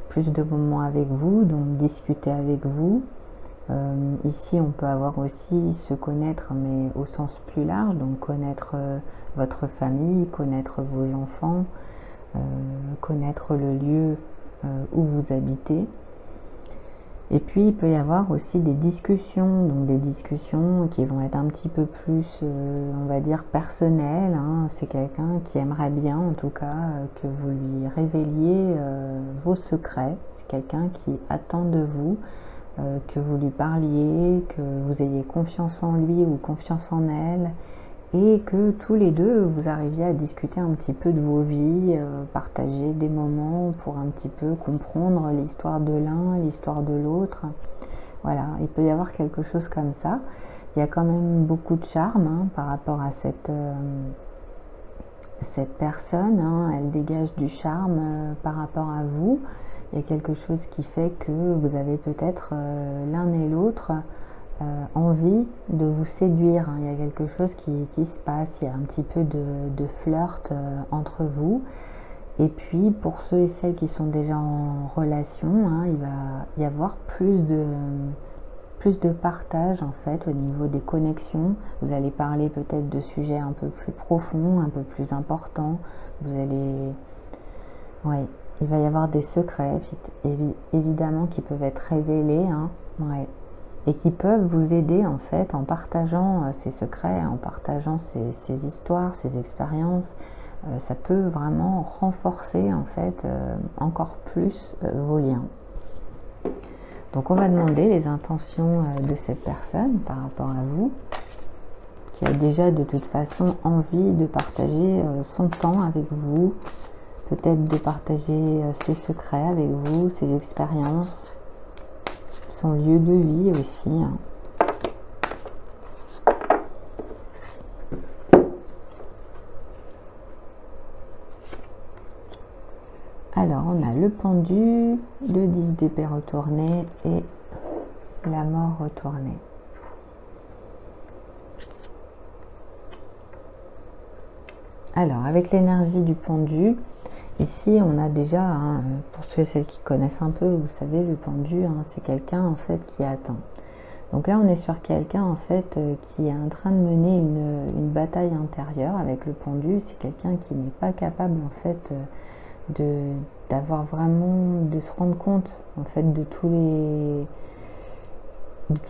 plus de moments avec vous, donc discuter avec vous. Ici, on peut avoir aussi se connaître, mais au sens plus large, donc connaître votre famille, connaître vos enfants, connaître le lieu où vous habitez. Et puis, il peut y avoir aussi des discussions, donc des discussions qui vont être un petit peu plus, on va dire, personnelles. Hein. C'est quelqu'un qui aimerait bien, en tout cas, que vous lui révéliez vos secrets. C'est quelqu'un qui attend de vous que vous lui parliez, que vous ayez confiance en lui ou confiance en elle, et que tous les deux, vous arriviez à discuter un petit peu de vos vies, partager des moments pour un petit peu comprendre l'histoire de l'un, l'histoire de l'autre. Voilà, il peut y avoir quelque chose comme ça. Il y a quand même beaucoup de charme hein, par rapport à cette personne. Hein. Elle dégage du charme par rapport à vous. Il y a quelque chose qui fait que vous avez peut-être l'un et l'autre envie de vous séduire. Il y a quelque chose qui se passe, il y a un petit peu de flirt entre vous. Et puis pour ceux et celles qui sont déjà en relation, hein, il va y avoir plus de partage en fait au niveau des connexions. Vous allez parler peut-être de sujets un peu plus profonds, un peu plus importants. Vous allez... Ouais. Il va y avoir des secrets, évidemment, qui peuvent être révélés, hein, ouais, et qui peuvent vous aider, en fait, en partageant ces secrets, en partageant ces histoires, ces expériences. Ça peut vraiment renforcer, en fait, encore plus vos liens. Donc, on va demander les intentions de cette personne par rapport à vous, qui a déjà, de toute façon, envie de partager son temps avec vous, peut-être de partager ses secrets avec vous, ses expériences, son lieu de vie aussi. Hein. Alors, on a le pendu, le 10 d'épée retourné et la mort retournée. Alors, avec l'énergie du pendu, ici, on a déjà, hein, pour ceux et celles qui connaissent un peu, vous savez, le pendu, hein, c'est quelqu'un en fait qui attend. Donc là, on est sur quelqu'un en fait qui est en train de mener une bataille intérieure avec le pendu. C'est quelqu'un qui n'est pas capable en fait d'avoir vraiment, de se rendre compte en fait de tout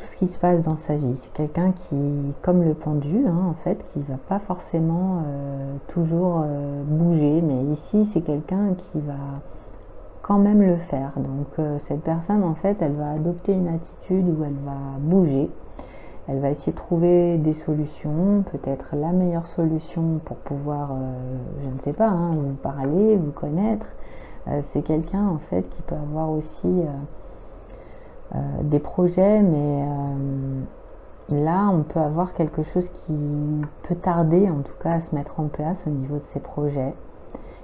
ce qui se passe dans sa vie. C'est quelqu'un qui, comme le pendu, hein, en fait, qui va pas forcément toujours bouger, mais ici c'est quelqu'un qui va quand même le faire. Donc cette personne en fait, elle va adopter une attitude où elle va bouger. Elle va essayer de trouver des solutions, peut-être la meilleure solution pour pouvoir, je ne sais pas, hein, vous parler, vous connaître. C'est quelqu'un en fait qui peut avoir aussi des projets, mais là on peut avoir quelque chose qui peut tarder en tout cas à se mettre en place au niveau de ses projets.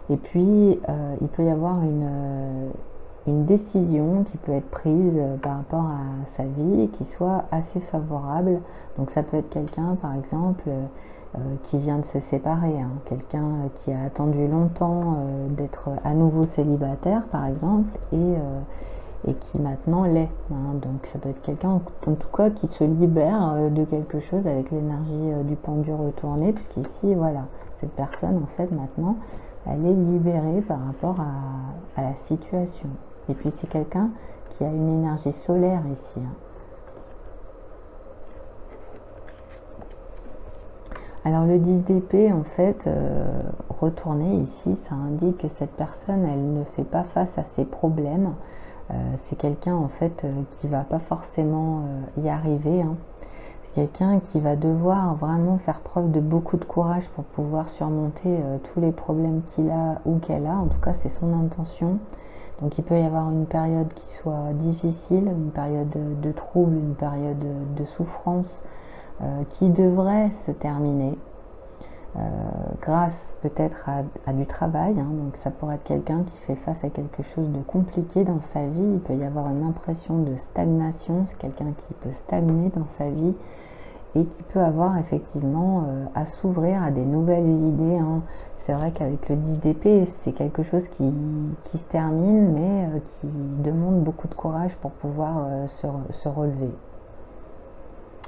Et puis il peut y avoir une décision qui peut être prise par rapport à sa vie et qui soit assez favorable. Donc ça peut être quelqu'un par exemple qui vient de se séparer, hein. Quelqu'un qui a attendu longtemps d'être à nouveau célibataire par exemple et qui maintenant l'est, hein. Donc ça peut être quelqu'un en tout cas qui se libère de quelque chose avec l'énergie du pendu retourné, puisqu'ici voilà, cette personne en fait maintenant elle est libérée par rapport à la situation. Et puis c'est quelqu'un qui a une énergie solaire ici, hein. Alors le 10 d'épée, en fait, retourné ici, ça indique que cette personne, elle ne fait pas face à ses problèmes. C'est quelqu'un, en fait, qui va pas forcément y arriver, hein. C'est quelqu'un qui va devoir vraiment faire preuve de beaucoup de courage pour pouvoir surmonter tous les problèmes qu'il a ou qu'elle a. En tout cas, c'est son intention. Donc il peut y avoir une période qui soit difficile, une période de trouble, une période de souffrance, qui devrait se terminer grâce peut-être à du travail, hein. Donc ça pourrait être quelqu'un qui fait face à quelque chose de compliqué dans sa vie. Il peut y avoir une impression de stagnation, c'est quelqu'un qui peut stagner dans sa vie et qui peut avoir effectivement à s'ouvrir à des nouvelles idées, hein. C'est vrai qu'avec le 10 d'épée, c'est quelque chose qui se termine, mais qui demande beaucoup de courage pour pouvoir se relever.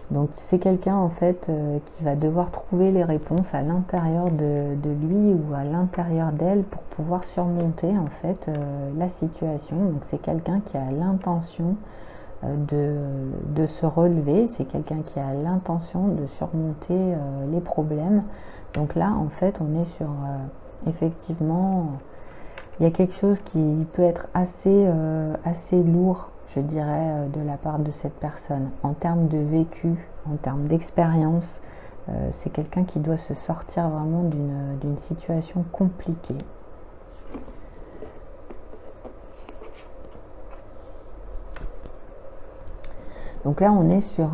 Donc c'est quelqu'un en fait qui va devoir trouver les réponses à l'intérieur de lui ou à l'intérieur d'elle pour pouvoir surmonter en fait la situation. Donc c'est quelqu'un qui a l'intention de se relever, c'est quelqu'un qui a l'intention de surmonter les problèmes. Donc là en fait on est sur effectivement, il y a quelque chose qui peut être assez lourd, je dirais, de la part de cette personne. En termes de vécu, en termes d'expérience, c'est quelqu'un qui doit se sortir vraiment d'une situation compliquée. Donc là, on est sur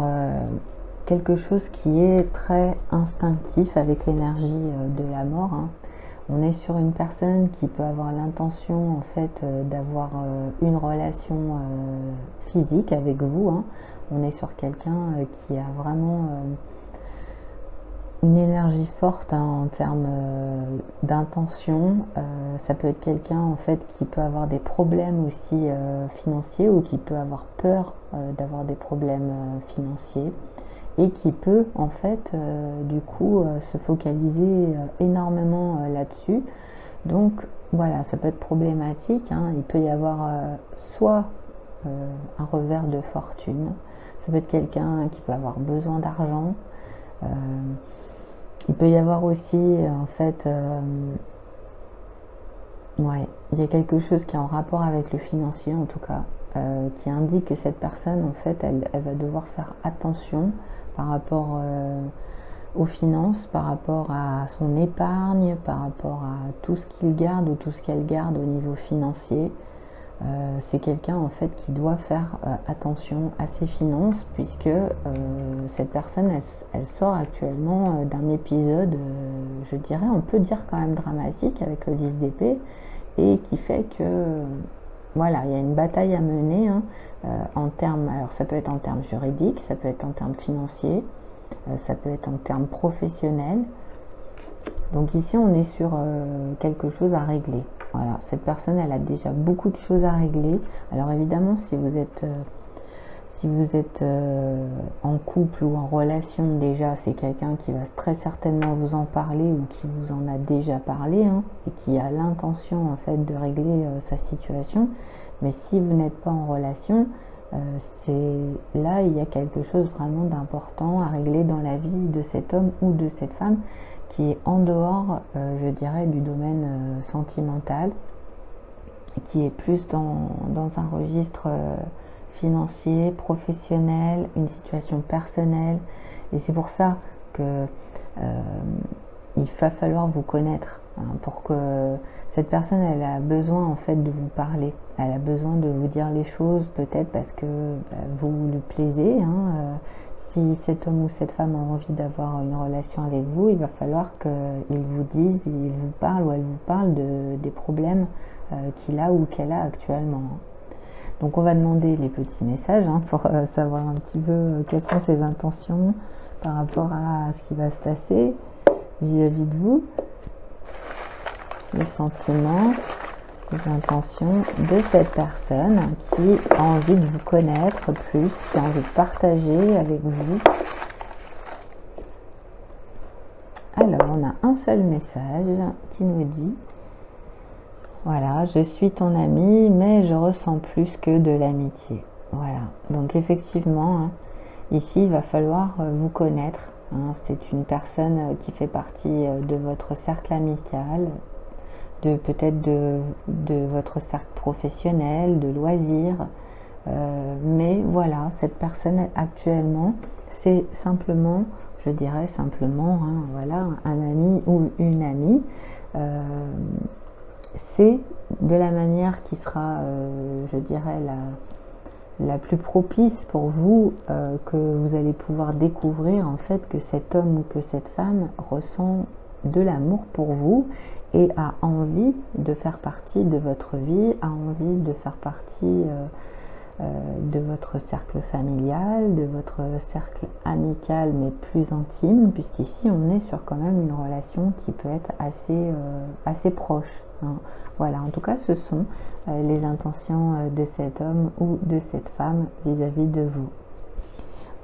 quelque chose qui est très instinctif avec l'énergie de la mort, hein. On est sur une personne qui peut avoir l'intention en fait d'avoir une relation physique avec vous, hein. On est sur quelqu'un qui a vraiment une énergie forte, hein, en termes d'intention. Ça peut être quelqu'un en fait qui peut avoir des problèmes aussi financiers ou qui peut avoir peur d'avoir des problèmes financiers. Et qui peut en fait du coup se focaliser énormément là-dessus. Donc voilà, ça peut être problématique, hein. Il peut y avoir soit un revers de fortune, ça peut être quelqu'un qui peut avoir besoin d'argent, il peut y avoir aussi en fait ouais, il y a quelque chose qui est en rapport avec le financier en tout cas, qui indique que cette personne en fait elle va devoir faire attention par rapport aux finances, par rapport à son épargne, par rapport à tout ce qu'il garde ou tout ce qu'elle garde au niveau financier. C'est quelqu'un en fait qui doit faire attention à ses finances, puisque cette personne elle sort actuellement d'un épisode, je dirais, on peut dire quand même dramatique avec le 10 d'épée, et qui fait que voilà, il y a une bataille à mener, hein, en termes, alors ça peut être en termes juridiques, ça peut être en termes financiers, ça peut être en termes professionnels. Donc ici on est sur quelque chose à régler. Voilà, cette personne elle a déjà beaucoup de choses à régler. Alors évidemment si vous êtes en couple ou en relation, déjà c'est quelqu'un qui va très certainement vous en parler ou qui vous en a déjà parlé, hein, et qui a l'intention en fait de régler sa situation. Mais si vous n'êtes pas en relation, là il y a quelque chose vraiment d'important à régler dans la vie de cet homme ou de cette femme qui est en dehors, je dirais, du domaine sentimental, qui est plus dans un registre financier, professionnel, une situation personnelle. Et c'est pour ça que il va falloir vous connaître, hein, pour que cette personne elle a besoin en fait de vous parler, elle a besoin de vous dire les choses, peut-être parce que vous lui plaisez, hein. Si cet homme ou cette femme a envie d'avoir une relation avec vous, il va falloir qu'il vous dise, il vous parle ou elle vous parle des problèmes qu'il a ou qu'elle a actuellement. Donc on va demander les petits messages, hein, pour savoir un petit peu quelles sont ses intentions par rapport à ce qui va se passer. vis-à-vis de vous, les sentiments, les intentions de cette personne qui a envie de vous connaître plus, qui a envie de partager avec vous. Alors, on a un seul message qui nous dit, voilà, je suis ton ami, mais je ressens plus que de l'amitié. Voilà, donc effectivement, hein, ici, il va falloir vous connaître. Hein, c'est une personne qui fait partie de votre cercle amical, peut-être de votre cercle professionnel, de loisirs. Mais voilà, cette personne actuellement, c'est simplement, je dirais simplement, hein, voilà, un ami ou une amie. C'est de la manière qui sera, je dirais, la plus propice pour vous, que vous allez pouvoir découvrir en fait que cet homme ou que cette femme ressent de l'amour pour vous et a envie de faire partie de votre vie, a envie de faire partie de votre cercle familial, de votre cercle amical mais plus intime, puisqu'ici on est sur quand même une relation qui peut être assez proche. Hein. Voilà, en tout cas ce sont les intentions de cet homme ou de cette femme vis-à-vis de vous.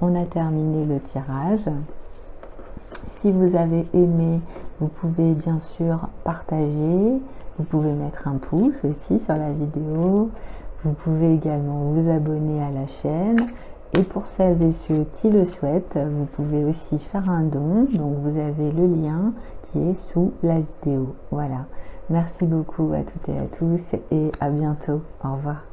On a terminé le tirage. Si vous avez aimé, vous pouvez bien sûr partager, vous pouvez mettre un pouce aussi sur la vidéo, vous pouvez également vous abonner à la chaîne et pour celles et ceux qui le souhaitent, vous pouvez aussi faire un don, donc vous avez le lien qui est sous la vidéo. Voilà, merci beaucoup à toutes et à tous et à bientôt, au revoir.